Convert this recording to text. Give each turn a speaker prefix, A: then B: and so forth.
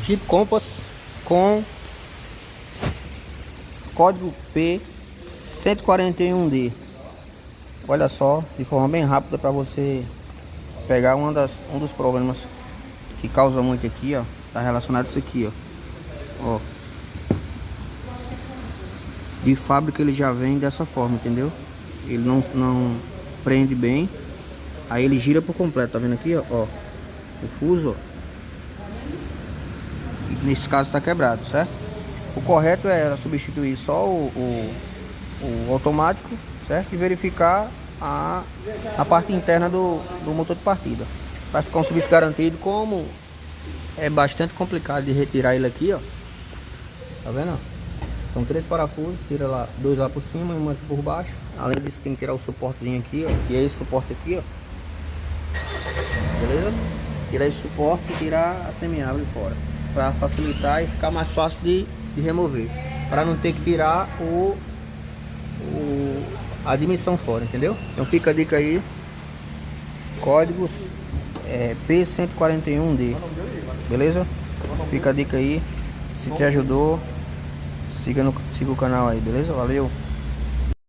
A: Jeep Compass com código P141D. Olha só, de forma bem rápida para você pegar um dos problemas que causa muito aqui, ó. Tá relacionado a isso aqui, ó. De fábrica ele já vem dessa forma, entendeu? Ele não prende bem. Aí ele gira por completo, tá vendo aqui, ó? O fuso, ó. Nesse caso está quebrado, certo? O correto é substituir só o automático, certo? E verificar a parte interna do motor de partida, para ficar um serviço garantido. Como é bastante complicado de retirar ele aqui, ó, tá vendo? São 3 parafusos, tira lá 2 lá por cima e um aqui por baixo. Além disso tem que tirar o suportezinho aqui, ó, que é esse suporte aqui, ó. Beleza? Tirar esse suporte e tirar a semiável fora, para facilitar e ficar mais fácil de remover, para não ter que tirar a admissão fora, entendeu? Então fica a dica aí, códigos P141D, beleza? Fica a dica aí, se te ajudou, siga o canal aí, beleza? Valeu!